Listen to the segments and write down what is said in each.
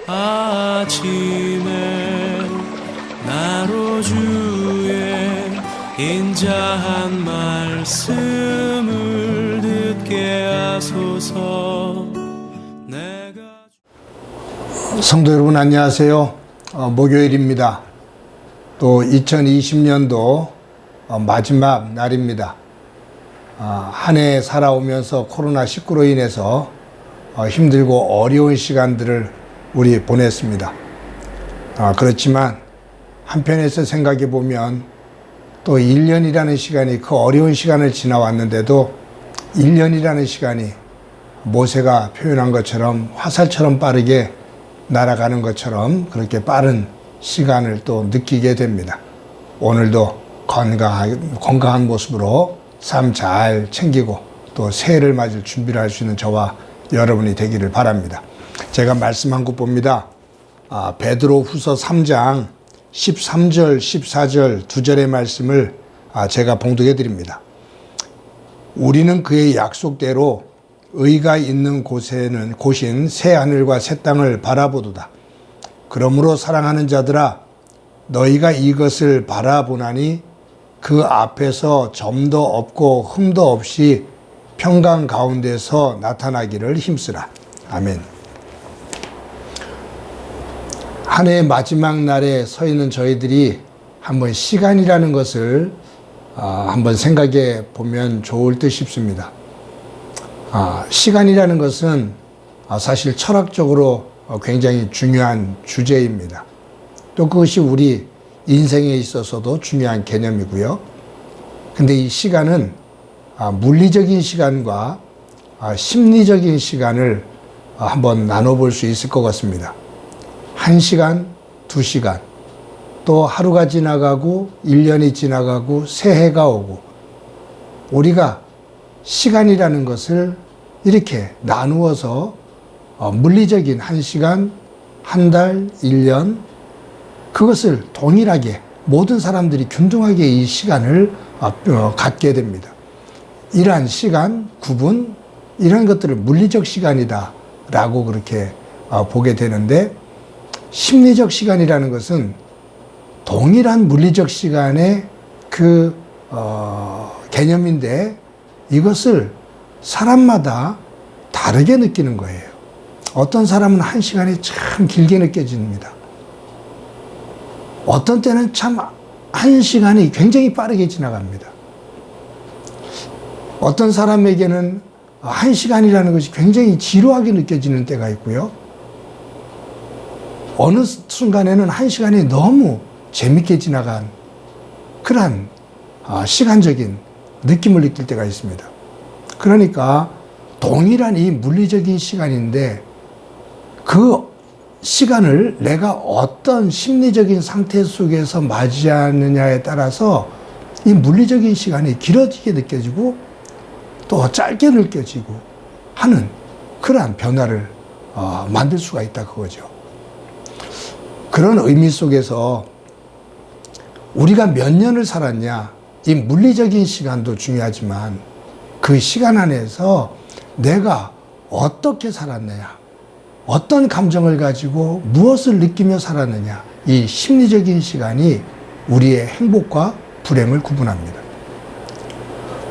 아침에 나로 주의 인자한 말씀을 듣게 하소서. 성도 여러분 안녕하세요. 목요일입니다. 또 2020년도 마지막 날입니다. 한 해 살아오면서 코로나19로 인해서 힘들고 어려운 시간들을 우리 보냈습니다. 그렇지만 한편에서 생각해 보면 또 1년이라는 시간이 그 어려운 시간을 지나왔는데도 1년이라는 시간이 모세가 표현한 것처럼 화살처럼 빠르게 날아가는 것처럼 그렇게 빠른 시간을 또 느끼게 됩니다. 오늘도 건강한 모습으로 삶 잘 챙기고 또 새해를 맞을 준비를 할 수 있는 저와 여러분이 되기를 바랍니다. 제가 말씀 한 곳 봅니다. 베드로 후서 3장 13절, 14절 두 절의 말씀을 제가 봉독해 드립니다. 우리는 그의 약속대로 의가 있는 곳인 새 하늘과 새 땅을 바라보도다. 그러므로 사랑하는 자들아, 너희가 이것을 바라보나니 그 앞에서 점도 없고 흠도 없이 평강 가운데서 나타나기를 힘쓰라. 아멘. 한 해의 마지막 날에 서 있는 저희들이 한번 시간이라는 것을 한번 생각해 보면 좋을 듯 싶습니다. 시간이라는 것은 사실 철학적으로 굉장히 중요한 주제입니다. 또 그것이 우리 인생에 있어서도 중요한 개념이고요. 근데 이 시간은 물리적인 시간과 심리적인 시간을 한번 나눠볼 수 있을 것 같습니다. 1시간, 2시간, 또 하루가 지나가고 1년이 지나가고 새해가 오고 우리가 시간이라는 것을 이렇게 나누어서 물리적인 1시간, 한 달, 1년 그것을 동일하게 모든 사람들이 균등하게 이 시간을 갖게 됩니다. 이러한 시간, 구분 이런 것들을 물리적 시간이다 라고 그렇게 보게 되는데 심리적 시간이라는 것은 동일한 물리적 시간의 그 개념인데 이것을 사람마다 다르게 느끼는 거예요. 어떤 사람은 1시간이 참 길게 느껴집니다. 어떤 때는 참 1시간이 굉장히 빠르게 지나갑니다. 어떤 사람에게는 1시간이라는 것이 굉장히 지루하게 느껴지는 때가 있고요. 어느 순간에는 1시간이 너무 재밌게 지나간 그러한 시간적인 느낌을 느낄 때가 있습니다. 그러니까 동일한 이 물리적인 시간인데 그 시간을 내가 어떤 심리적인 상태 속에서 맞이하느냐에 따라서 이 물리적인 시간이 길어지게 느껴지고 또 짧게 느껴지고 하는 그러한 변화를 만들 수가 있다 그거죠. 그런 의미 속에서 우리가 몇 년을 살았냐 이 물리적인 시간도 중요하지만 그 시간 안에서 내가 어떻게 살았느냐 어떤 감정을 가지고 무엇을 느끼며 살았느냐 이 심리적인 시간이 우리의 행복과 불행을 구분합니다.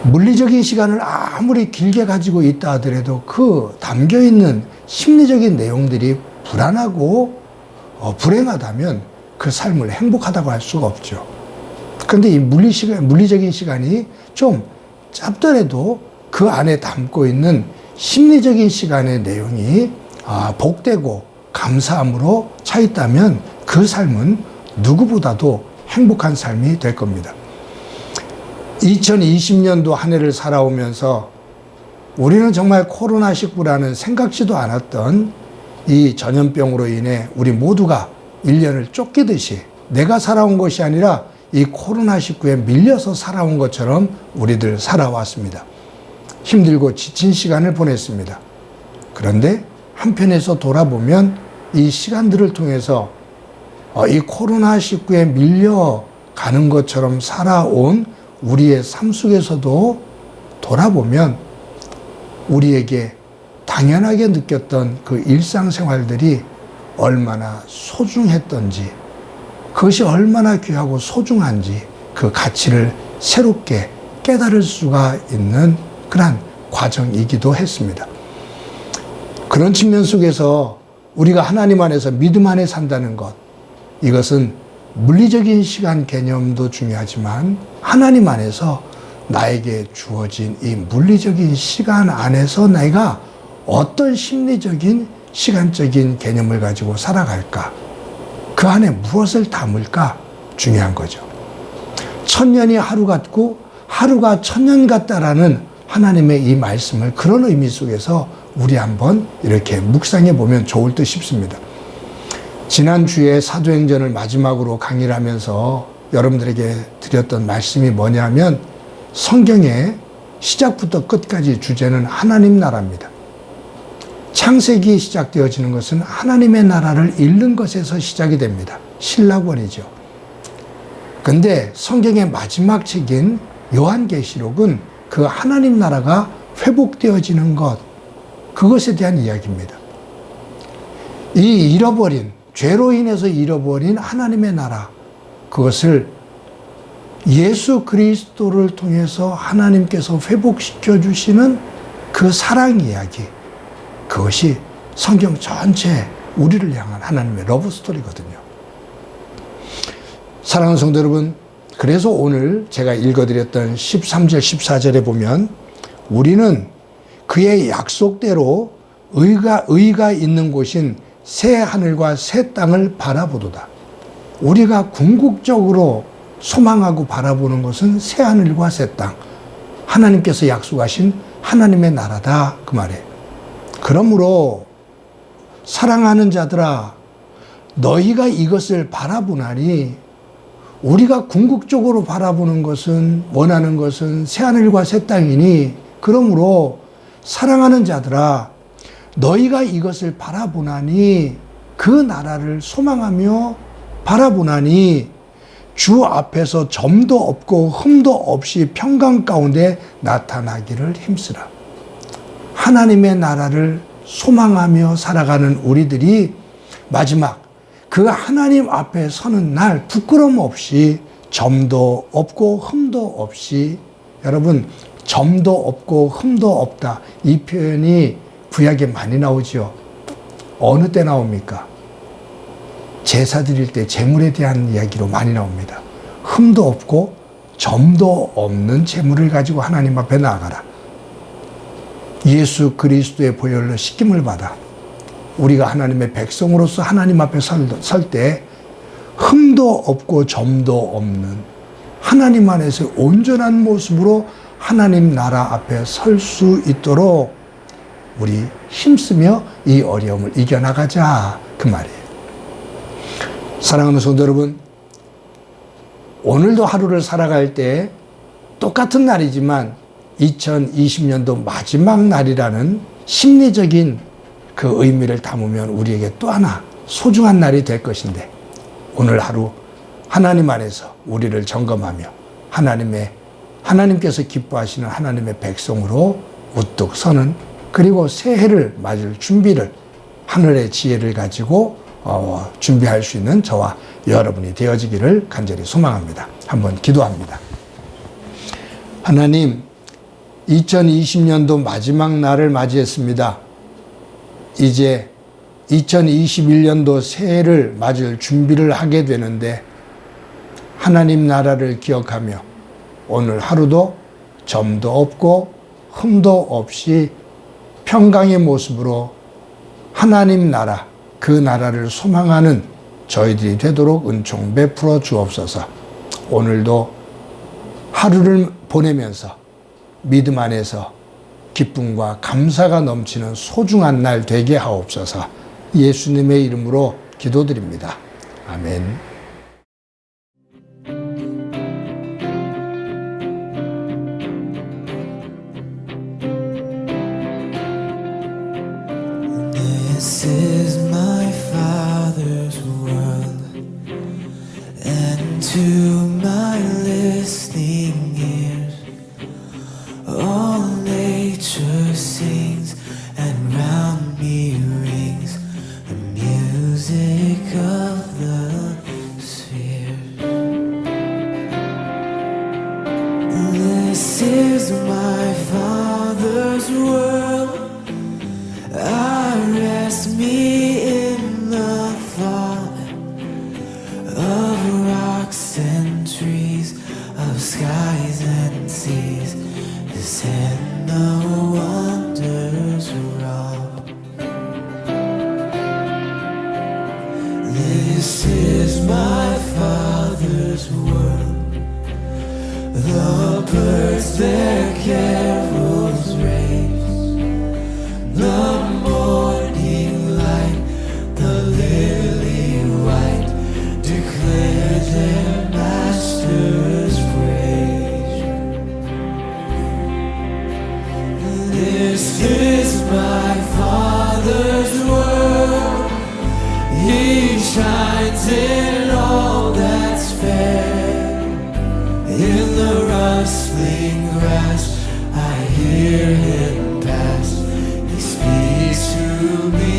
물리적인 시간을 아무리 길게 가지고 있다 하더라도 그 담겨있는 심리적인 내용들이 불안하고 불행하다면 그 삶을 행복하다고 할 수가 없죠. 그런데 이 물리적인 시간이 좀 짧더라도 그 안에 담고 있는 심리적인 시간의 내용이 복되고 감사함으로 차 있다면 그 삶은 누구보다도 행복한 삶이 될 겁니다. 2020년도 한 해를 살아오면서 우리는 정말 코로나19라는 생각지도 않았던 이 전염병으로 인해 우리 모두가 1년을 쫓기듯이 내가 살아온 것이 아니라 이 코로나19에 밀려서 살아온 것처럼 우리들 살아왔습니다. 힘들고 지친 시간을 보냈습니다. 그런데 한편에서 돌아보면 이 시간들을 통해서 이 코로나19에 밀려가는 것처럼 살아온 우리의 삶 속에서도 돌아보면 우리에게 당연하게 느꼈던 그 일상생활들이 얼마나 소중했던지, 그것이 얼마나 귀하고 소중한지 그 가치를 새롭게 깨달을 수가 있는 그러한 과정이기도 했습니다. 그런 측면 속에서 우리가 하나님 안에서 믿음 안에 산다는 것, 이것은 물리적인 시간 개념도 중요하지만 하나님 안에서 나에게 주어진 이 물리적인 시간 안에서 내가 어떤 심리적인 시간적인 개념을 가지고 살아갈까, 그 안에 무엇을 담을까 중요한 거죠. 천년이 하루 같고 하루가 천년 같다라는 하나님의 이 말씀을 그런 의미 속에서 우리 한번 이렇게 묵상해 보면 좋을 듯 싶습니다. 지난주에 사도행전을 마지막으로 강의를 하면서 여러분들에게 드렸던 말씀이 뭐냐면, 성경의 시작부터 끝까지 주제는 하나님 나라입니다. 창세기 시작되어지는 것은 하나님의 나라를 잃는 것에서 시작이 됩니다. 신라권이죠. 근데 성경의 마지막 책인 요한계시록은 그 하나님 나라가 회복되어지는 것, 그것에 대한 이야기입니다. 이 잃어버린, 죄로 인해서 잃어버린 하나님의 나라, 그것을 예수 그리스도를 통해서 하나님께서 회복시켜 주시는 그 사랑 이야기, 그것이 성경 전체 우리를 향한 하나님의 러브 스토리거든요. 사랑하는 성도 여러분, 그래서 오늘 제가 읽어드렸던 13절 14절에 보면, 우리는 그의 약속대로 의가 있는 곳인 새 하늘과 새 땅을 바라보도다. 우리가 궁극적으로 소망하고 바라보는 것은 새 하늘과 새 땅, 하나님께서 약속하신 하나님의 나라다, 그 말이에요. 그러므로 사랑하는 자들아, 너희가 이것을 바라보나니, 우리가 궁극적으로 바라보는 것은, 원하는 것은 새 하늘과 새 땅이니, 그러므로 사랑하는 자들아, 너희가 이것을 바라보나니, 그 나라를 소망하며 바라보나니, 주 앞에서 점도 없고 흠도 없이 평강 가운데 나타나기를 힘쓰라. 하나님의 나라를 소망하며 살아가는 우리들이 마지막 그 하나님 앞에 서는 날 부끄러움 없이, 점도 없고 흠도 없이, 여러분, 점도 없고 흠도 없다, 이 표현이 구약에 많이 나오죠. 어느 때 나옵니까? 제사 드릴 때 제물에 대한 이야기로 많이 나옵니다. 흠도 없고 점도 없는 제물을 가지고 하나님 앞에 나아가라. 예수 그리스도의 보혈로 씻김을 받아 우리가 하나님의 백성으로서 하나님 앞에 설 때 흠도 없고 점도 없는 하나님 안에서 온전한 모습으로 하나님 나라 앞에 설 수 있도록 우리 힘쓰며 이 어려움을 이겨나가자, 그 말이에요. 사랑하는 성도 여러분, 오늘도 하루를 살아갈 때 똑같은 날이지만 2020년도 마지막 날이라는 심리적인 그 의미를 담으면 우리에게 또 하나 소중한 날이 될 것인데, 오늘 하루 하나님 안에서 우리를 점검하며 하나님께서 기뻐하시는 하나님의 백성으로 우뚝 서는, 그리고 새해를 맞을 준비를, 하늘의 지혜를 가지고 준비할 수 있는 저와 여러분이 되어지기를 간절히 소망합니다. 한번 기도합니다. 하나님, 2020년도 마지막 날을 맞이했습니다. 이제 2021년도 새해를 맞을 준비를 하게 되는데, 하나님 나라를 기억하며 오늘 하루도 점도 없고 흠도 없이 평강의 모습으로 하나님 나라, 그 나라를 소망하는 저희들이 되도록 은총 베풀어 주옵소서. 오늘도 하루를 보내면서 믿음 안에서 기쁨과 감사가 넘치는 소중한 날 되게 하옵소서. 예수님의 이름으로 기도드립니다. 아멘. This is my Father's world, and to my listening ears, all nature sings, and round me rings the music This is my Father's world. The birds their carols raise. The morning light, the lily white, declare their Master's praise. This is my Father's world. He shines in all that's fair. In the rustling grass I hear him pass. He speaks to me